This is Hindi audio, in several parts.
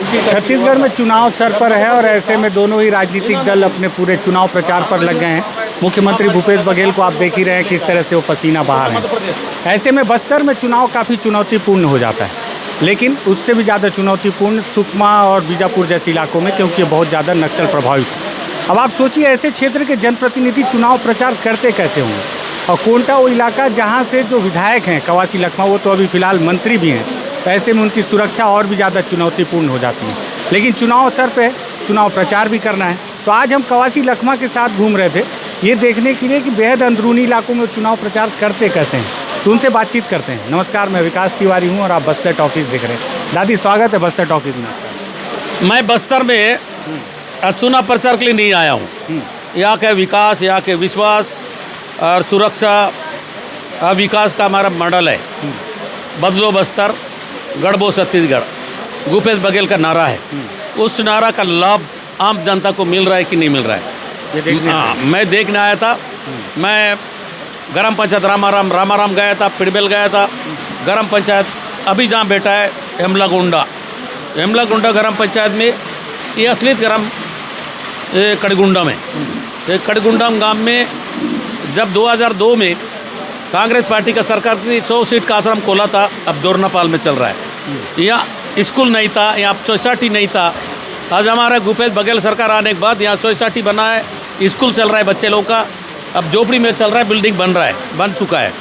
छत्तीसगढ़ में चुनाव सर पर है और ऐसे में दोनों ही राजनीतिक दल अपने पूरे चुनाव प्रचार पर लग गए हैं। मुख्यमंत्री भूपेश बघेल को आप देख ही रहे हैं किस तरह से वो पसीना बहा रहे हैं। ऐसे में बस्तर में चुनाव काफ़ी चुनौतीपूर्ण हो जाता है, लेकिन उससे भी ज़्यादा चुनौतीपूर्ण सुकमा और बीजापुर जैसे इलाकों में, क्योंकि ये बहुत ज़्यादा नक्सल प्रभावित है। अब आप सोचिए ऐसे क्षेत्र के जनप्रतिनिधि चुनाव प्रचार करते कैसे होंगे। और कोंटा वो इलाका जहाँ से जो विधायक हैं कवासी लखमा, वो तो अभी फ़िलहाल मंत्री भी हैं, तो ऐसे में उनकी सुरक्षा और भी ज़्यादा चुनौतीपूर्ण हो जाती है। लेकिन चुनाव अवसर पे चुनाव प्रचार भी करना है। तो आज हम कवासी लखमा के साथ घूम रहे थे ये देखने के लिए कि बेहद अंदरूनी इलाकों में चुनाव प्रचार करते कैसे हैं, तो उनसे बातचीत करते हैं। नमस्कार, मैं विकास तिवारी हूँ और आप बस्तर टॉकीज़ देख रहे हैं। दादी, स्वागत है बस्तर टॉकीज़ में। मैं बस्तर में चुनाव प्रचार के लिए नहीं आया हूँ। यहाँ के विकास, यहाँ के विश्वास और सुरक्षा विकास का हमारा मॉडल है। बदलो बस्तर, गढ़बो छत्तीसगढ़, भूपेश बघेल का नारा है। उस नारा का लाभ आम जनता को मिल रहा है कि नहीं मिल रहा है, मैं देखने आया था। मैं ग्राम पंचायत रामाराम गया था, पिड़बेल गया था। ग्राम पंचायत अभी जहाँ बैठा है हेमलागुंडा ग्राम पंचायत में, ये असलियत ग्राम कड़गुंडा में। कड़गुंडा गांव में जब 2002 में कांग्रेस पार्टी का सरकार थी, 100 सीट का आश्रम खोला था, अब दोरनापाल में चल रहा है। यहाँ स्कूल नहीं था, यहाँ सोसाइटी नहीं था। आज हमारा भूपेश बघेल सरकार आने के बाद यहाँ सोसाइटी बना है, स्कूल चल रहा है बच्चे लोग का। अब झोपड़ी में चल रहा है, बिल्डिंग बन रहा है, बन चुका है।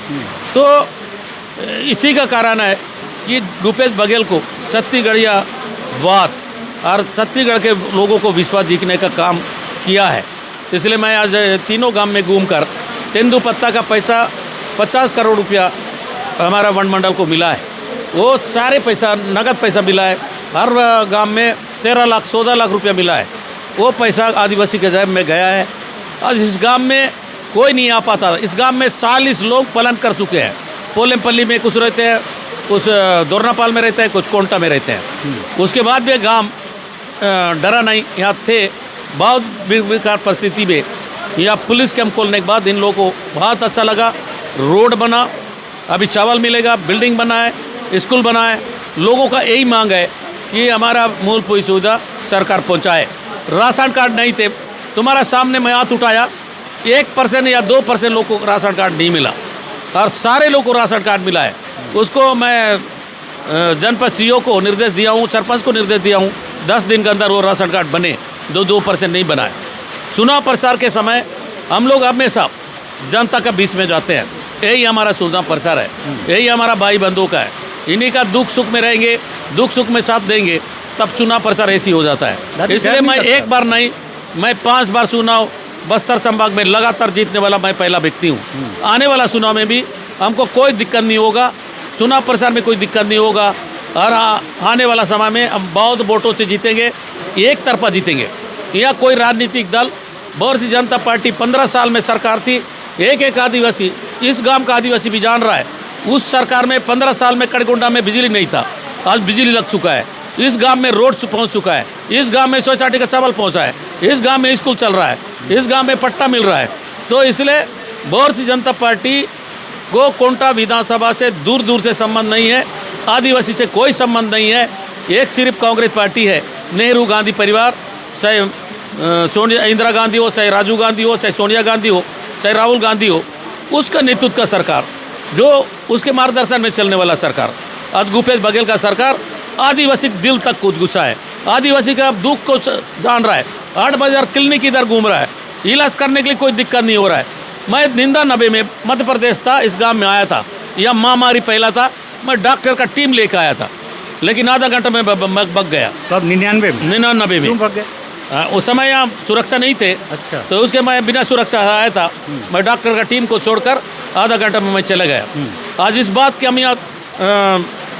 तो इसी का कारण है कि भूपेश बघेल को छत्तीसगढ़िया वाद और छत्तीसगढ़ के लोगों को विश्वास जीतने का काम किया है। इसलिए मैं आज तीनों गांव में घूमकर तेंदुपत्ता का पैसा 50 करोड़ रुपया हमारा वन मंडल को मिला है। वो सारे पैसा नगद पैसा मिला है। हर गांव में 13 लाख 14 लाख रुपया मिला है। वो पैसा आदिवासी के जेब में गया है। आज इस गांव में कोई नहीं आ पाता। इस गांव में 40 लोग पलायन कर चुके हैं। पोलेमपल्ली में कुछ रहते हैं, कुछ दोरनापाल में रहते हैं, कुछ कोंटा में रहते हैं। उसके बाद भी गांव डरा नहीं, यहाँ थे। बहुत बेकार परिस्थिति में यहाँ पुलिस कैंप खोलने के बाद इन लोगों को बहुत अच्छा लगा। रोड बना, अभी चावल मिलेगा, बिल्डिंग बना है, स्कूल बना है। लोगों का यही मांग है कि हमारा मूलभूत सुविधा सरकार पहुँचाए। राशन कार्ड नहीं थे, तुम्हारा सामने मैं हाथ उठाया, 1% या 2% लोगों को राशन कार्ड नहीं मिला और सारे लोगों को राशन कार्ड मिला है। उसको मैं जनपद सीओ को निर्देश दिया हूँ, सरपंच को निर्देश दिया हूँ, 10 दिन के अंदर वो राशन कार्ड बने। 2% नहीं बनाए। चुनाव प्रचार के समय हम लोग हमेशा जनता का बीच में जाते हैं। यही हमारा चुनाव प्रचार है, यही हमारा भाई बंधुओं का है। इन्हीं का दुख सुख में रहेंगे, दुख सुख में साथ देंगे, तब चुनाव प्रचार ऐसी हो जाता है। इसलिए मैं एक बार नहीं, मैं 5 बार चुनाव बस्तर संभाग में लगातार जीतने वाला मैं पहला व्यक्ति हूँ। आने वाला चुनाव में भी हमको कोई दिक्कत नहीं होगा, चुनाव प्रचार में कोई दिक्कत नहीं होगा। और आने वाला समय में हम बहुत वोटों से जीतेंगे, एक तरफा जीतेंगे। यह कोई राजनीतिक दल, भारतीय जनता पार्टी 15 साल में सरकार थी। एक आदिवासी, इस गांव का आदिवासी भी जान रहा है, उस सरकार में 15 साल में कड़गुंडा में बिजली नहीं था, आज बिजली लग चुका है। इस गांव में रोड पहुंच चुका है, इस गांव में सोसाइटी का चावल पहुंचा है, इस गांव में स्कूल चल रहा है, इस गांव में पट्टा मिल रहा है। तो इसलिए भारतीय जनता पार्टी को कोंटा विधानसभा से दूर दूर से संबंध नहीं है, आदिवासी से कोई संबंध नहीं है। एक सिर्फ कांग्रेस पार्टी है, नेहरू गांधी परिवार, चाहे इंदिरा गांधी हो, चाहे राजीव गांधी हो, चाहे सोनिया गांधी हो, चाहे राहुल गांधी हो, उसका नेतृत्व का सरकार, जो उसके मार्गदर्शन में चलने वाला सरकार। आज भूपेश बघेल का सरकार आदिवासी दिल तक कुछ घुसा है, आदिवासी का दुख को जान रहा है। 8 बाजार क्लिनिक इधर घूम रहा है, इलाज करने के लिए कोई दिक्कत नहीं हो रहा है। मैं 99 में मध्य प्रदेश था, इस गांव में आया था, यह महामारी फैला था, मैं डॉक्टर का टीम लेकर आया था, लेकिन आधा घंटा में बग गया। कब? 99 में क्यों बग गए? उस समय यहाँ सुरक्षा नहीं थे। अच्छा। तो उसके मैं बिना सुरक्षा आया था, मैं डॉक्टर का टीम को छोड़कर आधा घंटा में मैं चला गया। आज इस बात की हम यहाँ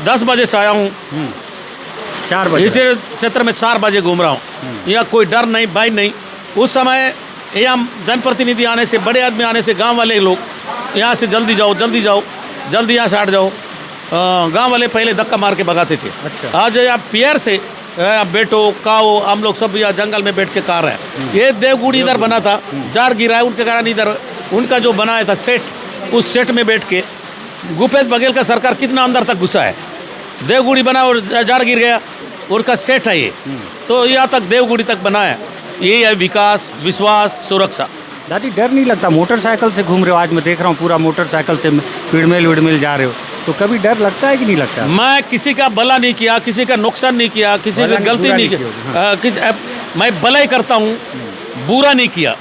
10 बजे से आया हूँ, 4 बजे इस क्षेत्र में 4 बजे घूम रहा हूँ। यहाँ कोई डर नहीं, भय नहीं। उस समय यहाँ जनप्रतिनिधि आने से, बड़े आदमी आने से गांव वाले लोग यहाँ से जल्दी जाओ, जल्दी जाओ, जल्दी यहाँ से हट जाओ, गांव वाले पहले धक्का मार के भगाते थे। अच्छा। आज यहाँ पियर से बेटो काओ हम लोग सब यहाँ जंगल में बैठ के कार रहे हैं। ये देवगुड़ी इधर बना था, जार गिरा है, उनके कारण इधर उनका जो बनाया था सेट, उस सेट में बैठ के भूपेश बघेल का सरकार कितना अंदर तक घुसा है। देवगुड़ी बना और जार गिर गया, उनका सेट है ये। तो यहाँ तक देवगुड़ी तक बना है। ये है विकास, विश्वास, सुरक्षा। दादी डर नहीं लगता? मोटरसाइकिल से घूम रहे हो, आज मैं देख रहा हूँ पूरा मोटरसाइकिल से विड़मेल जा रहे हो, तो कभी डर लगता है कि नहीं लगता? मैं किसी का भला नहीं किया, किसी का नुकसान नहीं किया, किसी की गलती नहीं किया। मैं भलाई करता हूँ, बुरा नहीं किया।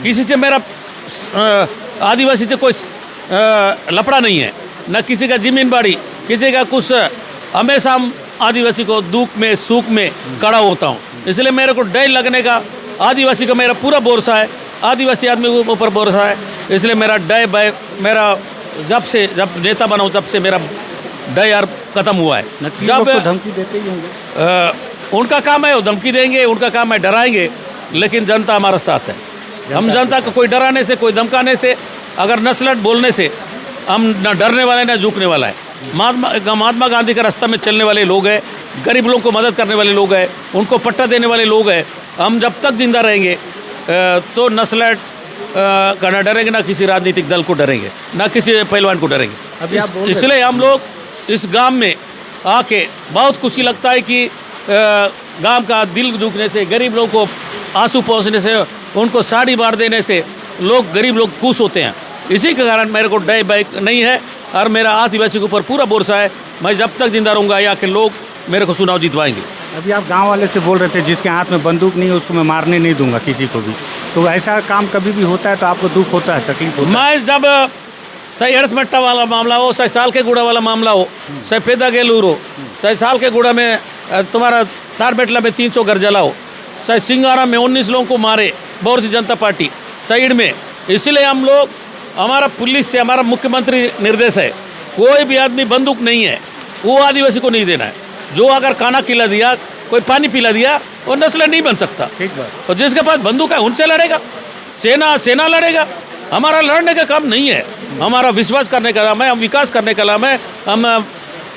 किसी से मेरा आदिवासी से कोई लफड़ा नहीं है, न किसी का जमीन बाड़ी, किसी का कुछ। हमेशा हम आदिवासी को दुख में सुख में खड़ा होता हूँ, इसलिए मेरे को डर लगने का आदिवासी का मेरा पूरा भरोसा है, आदिवासी आदमी के ऊपर भरोसा है। इसलिए मेरा डर भय, मेरा जब नेता बना हूँ तब से मेरा डर यार खत्म हुआ है। जब तो धमकी देते ही होंगे। उनका काम है वो धमकी देंगे, उनका काम है डराएंगे, लेकिन जनता हमारा साथ है। हम जनता को कोई डराने से, कोई धमकाने से, अगर नस्लट बोलने से हम न डरने वाले न झुकने वाला है। महात्मा गांधी का रास्ता में चलने वाले लोग हैं, गरीब लोगों को मदद करने वाले लोग हैं, उनको पट्टा देने वाले लोग हैं। हम जब तक जिंदा रहेंगे तो नस्लट का न डरेंगे, ना किसी राजनीतिक दल को डरेंगे, ना किसी पहलवान को डरेंगे। इसलिए हम लोग इस गांव में आके बहुत खुशी लगता है कि गांव का दिल दुखने से, गरीब लोगों को आंसू पहुँचने से, उनको साड़ी बांट देने से लोग, गरीब लोग खुश होते हैं। इसी के कारण मेरे को डर भय नहीं है और मेरा आदिवासी के ऊपर पूरा भरोसा है। मैं जब तक जिंदा रहूँगा यहाँ के लोग मेरे को चुनाव जितवाएंगे। अभी आप गांव वाले से बोल रहे थे जिसके हाथ में बंदूक नहीं है उसको मैं मारने नहीं दूंगा किसी को भी, तो ऐसा काम कभी भी होता है तो आपको दुख होता है, तकलीफ होता है? मैं जब सही एड़समट्टा वाला मामला हो, सही साल के गुड़ा वाला मामला हो, सही पेदा गेलूर हो, सही साल के गुड़ा में तुम्हारा तारबेटला में 300 घर जला हो, सही सिंगारा में 19 लोगों को मारे भारतीय जनता पार्टी साइड में। इसलिए हम लोग, हमारा पुलिस से, हमारा मुख्यमंत्री निर्देश है, कोई भी आदमी बंदूक नहीं है वो आदिवासी को नहीं देना है। जो अगर खाना खिला दिया, कोई पानी पिला दिया, वो नस्ल नहीं बन सकता। ठीक बात। और जिसके पास बंदूक है उनसे लड़ेगा, सेना लड़ेगा। हमारा लड़ने का काम नहीं है, हमारा विश्वास करने का काम है, हम विकास करने का काम है, हम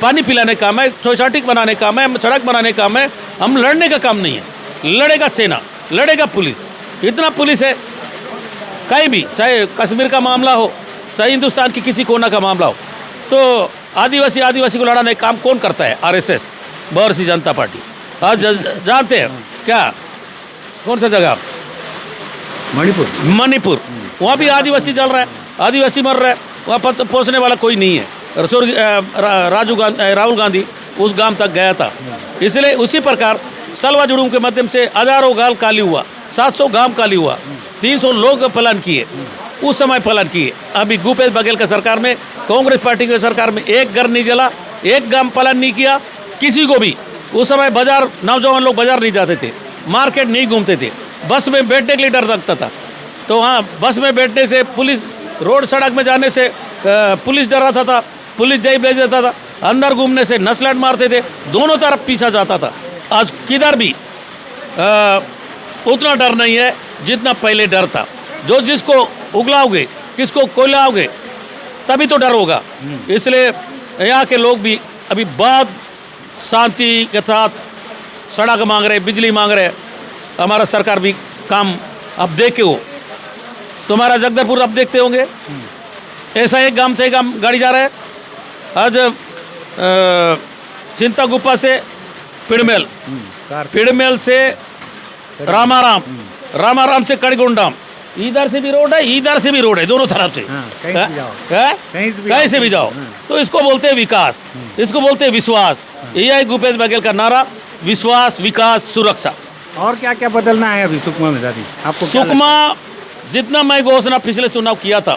पानी पिलाने का काम है, सोसाइटी बनाने का काम है, सड़क बनाने का काम है। हम लड़ने का काम नहीं है। लड़ेगा सेना, लड़ेगा पुलिस, इतना पुलिस है। कहीं भी, चाहे कश्मीर का मामला हो, चाहे हिंदुस्तान की किसी कोना का मामला हो, तो आदिवासी को लड़ाने का काम कौन करता है? RSS, Bharatiya Janata party. आज जानते हैं क्या, कौन सा जगह? मणिपुर। वहाँ भी आदिवासी जल रहा है, आदिवासी मर रहा है, वहाँ पर पहुँचने वाला कोई नहीं है। राहुल गांधी उस गांव तक गया था। इसलिए उसी प्रकार सलवा जुड़ूं के माध्यम से हजारों गाल खाली हुआ, 700 गांव खाली हुआ, 300 लोग पलायन किए, उस समय पलायन किए। अभी भूपेश बघेल का सरकार में, कांग्रेस पार्टी की सरकार में एक घर नहीं जला, एक गांव पलायन नहीं किया किसी को भी। उस समय बाजार, नौजवान लोग बाजार नहीं जाते थे, मार्केट नहीं घूमते थे, बस में बैठने के लिए डर लगता था। तो हाँ, बस में बैठने से, पुलिस रोड सड़क में जाने से पुलिस डर रहा था, पुलिस जय भेज देता था। अंदर घूमने से नस्लट मारते थे, दोनों तरफ पीछा जाता था। आज किधर भी उतना डर नहीं है जितना पहले डर था। जो जिसको उगलाओगे, किसको कोयलाओगे, तभी तो डर होगा। इसलिए यहाँ के लोग भी अभी बहुत शांति के साथ सड़क मांग रहे, बिजली मांग रहे। हमारा सरकार भी काम अब देखे हो, तुम्हारा जगदलपुर अब देखते होंगे, ऐसा एक गांव से गांव गाड़ी जा रहा है। आज चिंता गुप्पा से पिड़मेल से रामाराम से कड़गुंडाम, इधर से भी रोड है, इधर से भी रोड है, दोनों तरफ से। कहीं से भी जाओ। तो इसको बोलते हैं विकास, इसको बोलते हैं विश्वास। यही है भूपेश बघेल का नारा, विश्वास, विकास, सुरक्षा। और क्या क्या बदलना है अभी सुकमा में दादी आपको? सुकमा जितना मैं घोषणा पिछले चुनाव किया था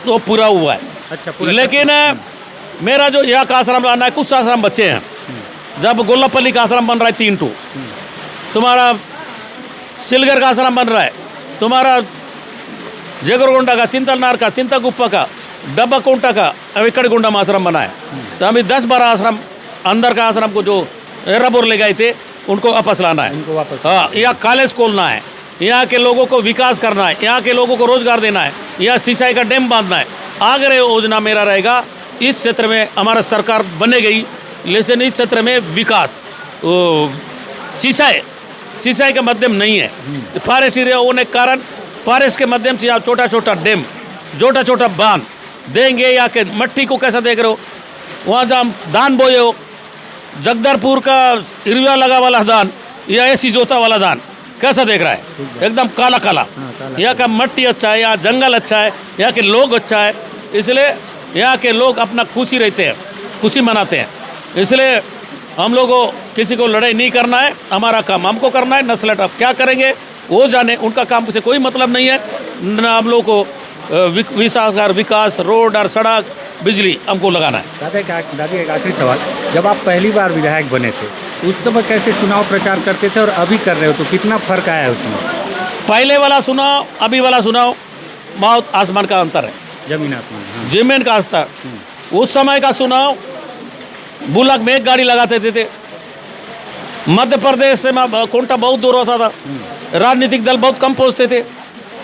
तो पूरा हुआ है। अच्छा, लेकिन मेरा जो यहाँ का आश्रम लाना है, कुछ आश्रम बच्चे हैं। जब गोल्लापल्ली का आश्रम बन रहा है 3 टू, तुम्हारा सिलगर का आश्रम बन रहा है, तुम्हारा जगरगोंडा का, चिंतलनार का, चिंतागुप्पा का, डब्बा कोंटा का, अभी कड़गुंडा में आश्रम बना है। तो अभी 10-12 आश्रम, अंदर का आश्रम को जो एर्रापुर ले गए थे उनको वापस लाना है। हाँ, यहाँ कॉलेज खोलना है, यहाँ के लोगों को विकास करना है, यहाँ के लोगों को रोजगार देना है, यहाँ सिंचाई का डैम बांधना है। आगरा योजना मेरा रहेगा। इस क्षेत्र में हमारा सरकार बने गई, लेकिन इस क्षेत्र में विकास सिंचाई का माध्यम नहीं है। फॉरेस्ट एरिया होने के कारण फॉरेस्ट के माध्यम से यहाँ छोटा छोटा डैम, छोटा छोटा बांध देंगे। यहाँ के मट्टी को कैसा देख रहे हो, वहाँ जहाँ धान बोए हो, जगदलपुर का इरविया लगा वाला धान या ऐसी जोता वाला धान कैसा देख रहा है? एकदम काला काला। यहाँ का मिट्टी अच्छा है, यहाँ जंगल अच्छा है, यहाँ के लोग अच्छा है, इसलिए यहाँ के लोग अपना खुशी रहते हैं, खुशी मनाते हैं। इसलिए हम लोग को किसी को लड़ाई नहीं करना है, हमारा काम हमको करना है। नस्लट अब क्या करेंगे वो जाने, उनका काम से कोई मतलब नहीं है। न हम लोग को विकास, रोड और सड़क, बिजली हमको लगाना है। दादी एक आखिरी सवाल, जब आप पहली बार विधायक बने थे उस समय कैसे चुनाव प्रचार करते थे और अभी कर रहे हो तो कितना फर्क आया है उसमें? पहले वाला चुनाव अभी वाला चुनाव बहुत आसमान का अंतर है, जमीन आसमान। हाँ। जमीन का अंतर। उस समय का चुनाव बुलक में एक गाड़ी लगाते थे। मध्य प्रदेश से कोंटा बहुत दूर होता था, राजनीतिक दल बहुत कम पहुँचते थे।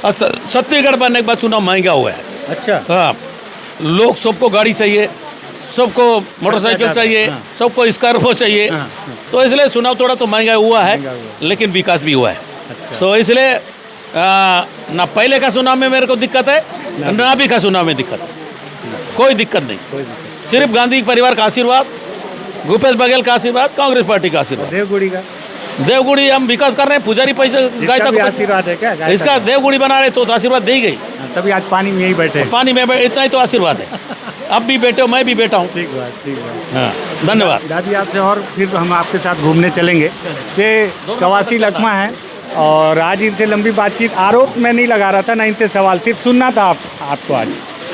और छत्तीसगढ़ बनने के बाद चुनाव महंगा हुआ है। अच्छा। हाँ, लोग सबको गाड़ी चाहिए, सबको मोटरसाइकिल चाहिए, सबको स्कॉर्पियो चाहिए। तो इसलिए चुनाव थोड़ा तो महंगा हुआ है, लेकिन विकास भी हुआ है। तो इसलिए ना पहले का चुनाव में मेरे को दिक्कत है, ना अभी का चुनाव में दिक्कत है। कोई दिक्कत नहीं, सिर्फ गांधी परिवार का आशीर्वाद, भूपेश बघेल का आशीर्वाद, कांग्रेस पार्टी का आशीर्वाद। देवगुड़ी हम विकास कर रहे हैं, पुजारी पैसे गाय तक आशीर्वाद है क्या? इसका देवगुड़ी बना रहे तो आशीर्वाद दी गई, तभी आज पानी में यही बैठे। पानी में इतना ही तो आशीर्वाद है। अब भी बैठे हो, मैं भी बैठा हूँ। ठीक बात। हाँ, धन्यवाद दादी आपसे और फिर हम आपके साथ घूमने चलेंगे। ये कवासी लकमा है और आज इनसे लंबी बातचीत, आरोप मैं नहीं लगा रहा था ना इनसे सवाल, सिर्फ सुनना था आपको आज।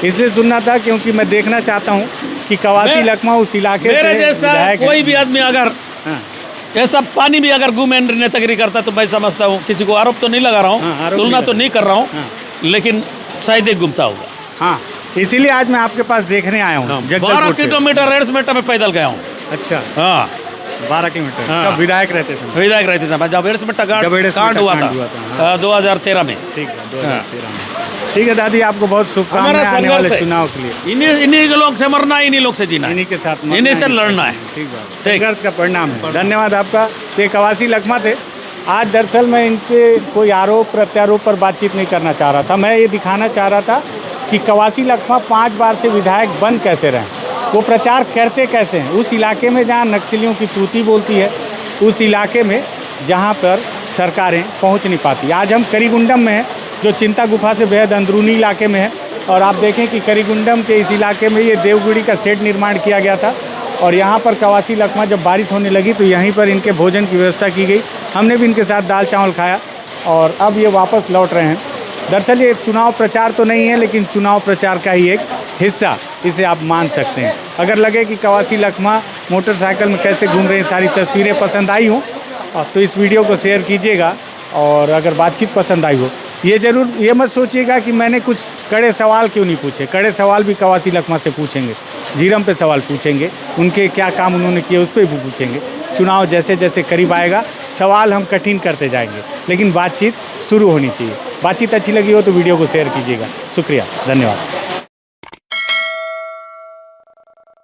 इसलिए सुनना था क्योंकि मैं देखना चाहता हूँ कि कवासी लकमा उस इलाके से जैसा कोई भी आदमी अगर ऐसा पानी भी अगर घूमे नेतागिरी करता तो मैं समझता हूँ, किसी को आरोप तो नहीं लगा रहा हूँ, तुलना तो नहीं कर रहा हूँ, लेकिन शायद ही घूमता होगा। हाँ, इसीलिए आज मैं आपके पास देखने आया हूँ। 12 किलोमीटर रेड्स में मैं पैदल गया हूँ। अच्छा। हाँ, 12 किलोमीटर। कब विधायक रहते थे? विधायक रहते थे जब एड्स में कांड हुआ था 2013 में। ठीक है, 2013 में। ठीक है दादी, आपको बहुत शुभकामनाएं आने वाले चुनाव के लिए। इन्हीं लोग से मरना है, इन्हीं लोग से जीना, इन्हीं के साथ इन्हीं से लड़ना है। ठीक बात, संघर्ष का परिणाम है। धन्यवाद आपका। ये कवासी लकमा थे। आज दरअसल मैं इनसे कोई आरोप प्रत्यारोप पर बातचीत नहीं करना चाह रहा था, मैं ये दिखाना चाह रहा था कि कवासी लकमा 5 बार से विधायक बन कैसे रहे, वो प्रचार करते कैसे हैं उस इलाके में जहाँ नक्सलियों की तूती बोलती है, उस इलाके में जहाँ पर सरकारें पहुँच नहीं पाती। आज हम करीगुंडम में हैं, जो चिंता गुफा से बेहद अंदरूनी इलाके में है, और आप देखें कि करीगुंडम के इस इलाके में ये देवगुड़ी का शेड निर्माण किया गया था और यहाँ पर कवासी लकमा जब बारिश होने लगी तो यहीं पर इनके भोजन की व्यवस्था की गई। हमने भी इनके साथ दाल चावल खाया और अब ये वापस लौट रहे हैं। दरअसल ये चुनाव प्रचार तो नहीं है, लेकिन चुनाव प्रचार का ही एक हिस्सा इसे आप मान सकते हैं। अगर लगे कि कवासी लकमा मोटरसाइकिल में कैसे घूम रहे हैं, सारी तस्वीरें पसंद आई हों तो इस वीडियो को शेयर कीजिएगा, और अगर बातचीत पसंद आई हो ये मत सोचिएगा कि मैंने कुछ कड़े सवाल क्यों नहीं पूछे। कड़े सवाल भी कवासी लकमा से पूछेंगे, झीरम पे सवाल पूछेंगे, उनके क्या काम उन्होंने किए उस पर भी पूछेंगे। चुनाव जैसे जैसे करीब आएगा सवाल हम कठिन करते जाएंगे, लेकिन बातचीत शुरू होनी चाहिए। बातचीत अच्छी लगी हो तो वीडियो को शेयर कीजिएगा। शुक्रिया, धन्यवाद।